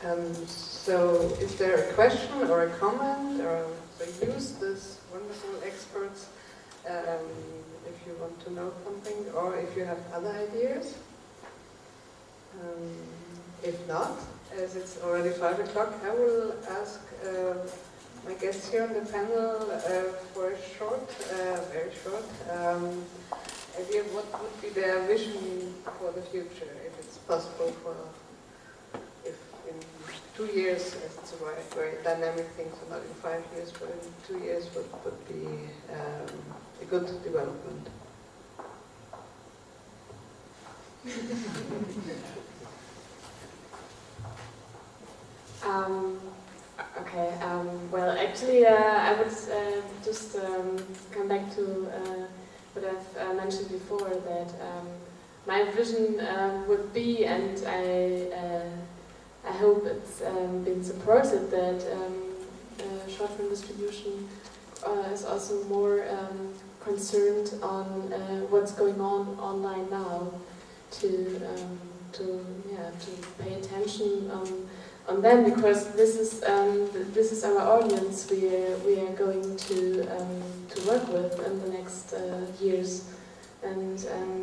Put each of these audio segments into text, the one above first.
So is there a question or a comment, or so use this wonderful experts if you want to know something, or if you have other ideas. If not, as it's already 5 o'clock, I will ask my guests here on the panel for a short, very short idea of what would be their vision for the future, if it's possible for, if in 2 years, as it's a very, very dynamic thing, so not in 5 years, but in 2 years would be a good development. Okay, well actually I would just come back to what I've mentioned before, that my vision would be, and I hope it's been supported, that short film distribution is also more concerned on what's going on online now, to pay attention on them, because this is our audience we are going to work with in the next years, and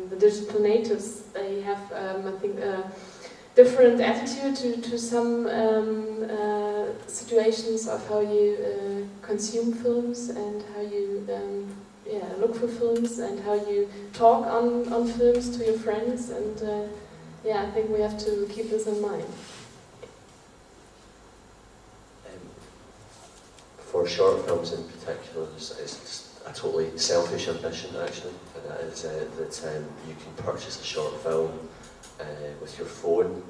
the digital natives, they have I think a different attitude to some situations of how you consume films, and how you look for films, and how you talk on films to your friends, and I think we have to keep this in mind. For short films in particular, it's a totally selfish ambition actually, and that is that you can purchase a short film with your phone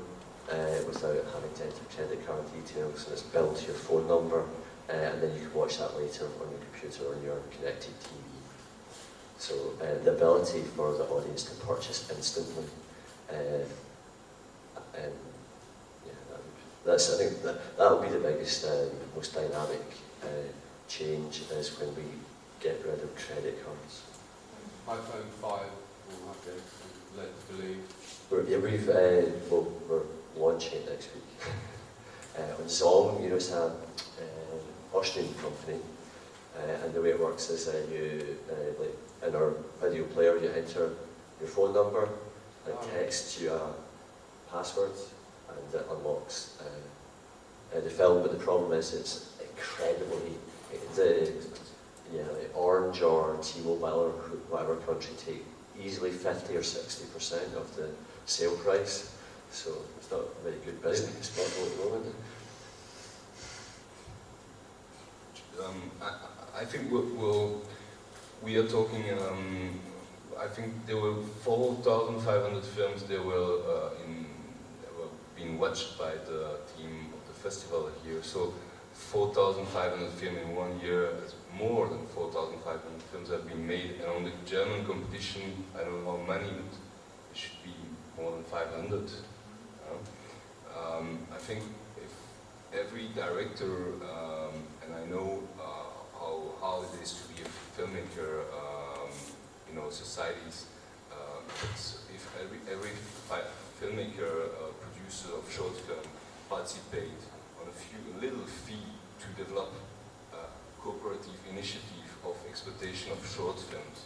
without having to enter credit card details, and it's billed to your phone number, and then you can watch that later on your computer or on your connected TV. So the ability for the audience to purchase instantly, I think that will be the biggest, most dynamic change, is when we get rid of credit cards. iPhone 5 will have to let believe. We're launching it next week. On Zong, it's an Austrian company, and the way it works is in our video player you enter your phone number, and it texts you a password, and it unlocks the film. But the problem is it's incredibly, Orange or T-Mobile or whatever country take easily 50 or 60% of the sale price, so it's not a very good business model at the moment. I think we are talking. I think there were 4,500 films. They were being watched by the team of the festival here. So 4,500 films in 1 year. More than 4,500 films have been made, and on the German competition, I don't know how many, but it should be more than 500. I think if every director, and I know how hard it is to be a filmmaker, societies, if every filmmaker, producer of short film participate on a little fee to develop cooperative initiative of exploitation of short films,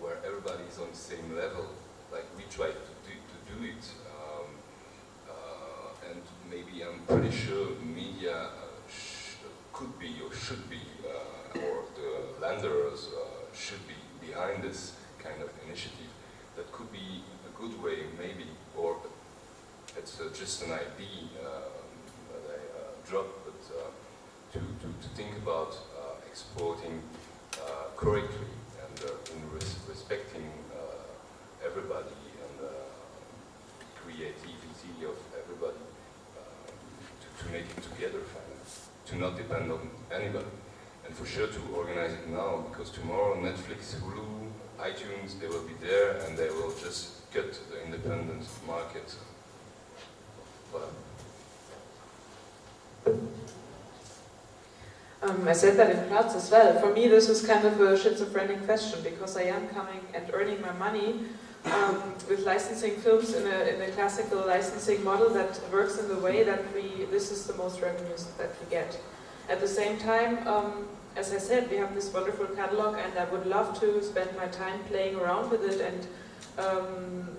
where everybody is on the same level, like we try to do it, and maybe I'm pretty sure media could be or should be, or the lenders should be behind this kind of initiative. That could be a good way, maybe, or it's just an idea that I dropped, but to think about exporting correctly and in respecting everybody and creativity of everybody, to make it together, to not depend on anybody, and for sure to organize it now, because tomorrow Netflix, Hulu, iTunes, they will be there, and they will just cut the independent market. Voilà. I said that in class as well. For me, this is kind of a schizophrenic question, because I am coming and earning my money with licensing films in a classical licensing model that works in the way that this is the most revenues that we get. At the same time, as I said, we have this wonderful catalog, and I would love to spend my time playing around with it and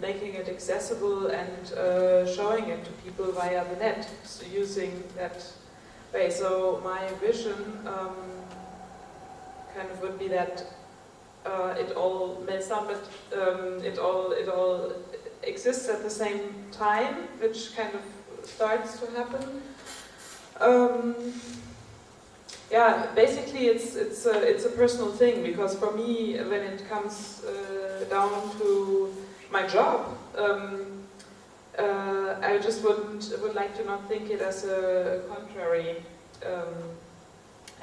making it accessible and showing it to people via the net, so using that way. So my vision kind of would be that it all melts down, but it all exists at the same time, which kind of starts to happen. Yeah, basically it's a personal thing, because for me, when it comes down to my job, I just would like to not think it as a contrary,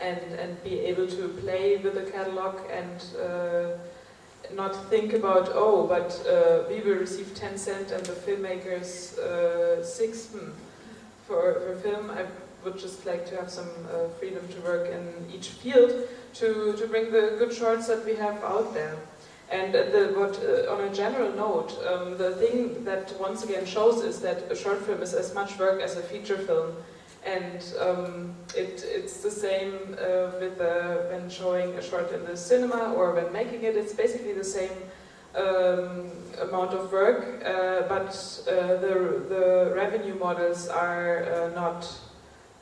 and be able to play with the catalog and not think about, oh, but we will receive 10 cents and the filmmakers 6 for film. I would just like to have some freedom to work in each field to bring the good shorts that we have out there. And on a general note, the thing that once again shows is that a short film is as much work as a feature film. And it's the same when showing a short in the cinema or when making it. It's basically the same amount of work, but the revenue models are not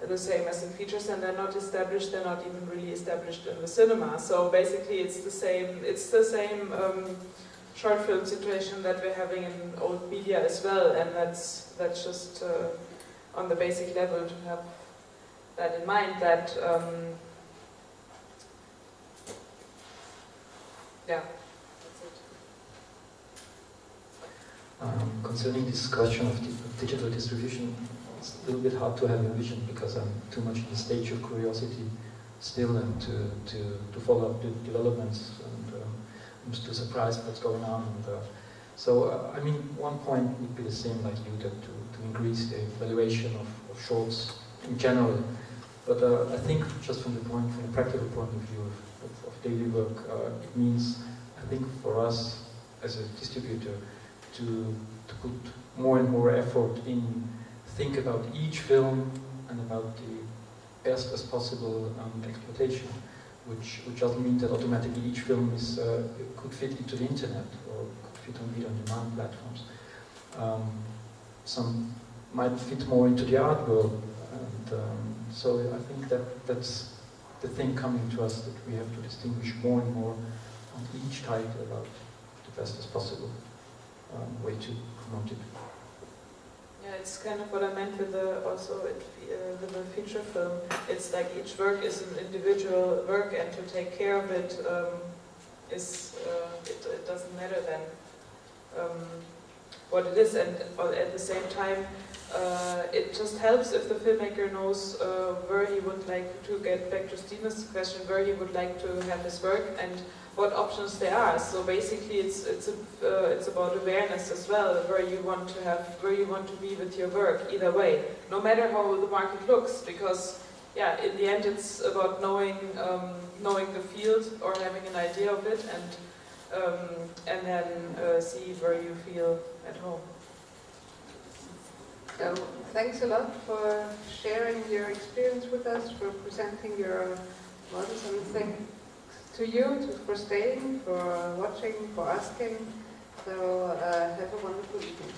the same as in features, and they're not established. They're not even really established in the cinema. So basically, it's the same short film situation that we're having in old media as well, and that's just on the basic level to have that in mind. That yeah, that's it. Concerning this question of digital distribution, it's a little bit hard to have a vision because I'm too much in the stage of curiosity still, and to follow up the developments, and I'm still surprised what's going on. And, so, I mean, one point would be the same like you, that to increase the valuation of shorts in general. But I think just from the practical point of view of daily work, it means, I think for us as a distributor, to put more and more effort in think about each film and about the best as possible exploitation, which doesn't mean that automatically each film is could fit into the internet or could fit on video-on-demand platforms. Some might fit more into the art world, and so I think that's the thing coming to us, that we have to distinguish more and more on each title about the best as possible way to promote it. Yeah, it's kind of what I meant with with the feature film. It's like each work is an individual work, and to take care of it it doesn't matter then what it is, and at the same time it just helps if the filmmaker knows where he would like to get back to Stina's question, where he would like to have his work and what options there are. So basically, it's about awareness as well, where you want to be with your work. Either way, no matter how the market looks, because yeah, in the end, it's about knowing the field or having an idea of it, and then see where you feel at home. So thanks a lot for sharing your experience with us, for presenting your models, and thanks to you for staying, for watching, for asking. So have a wonderful evening.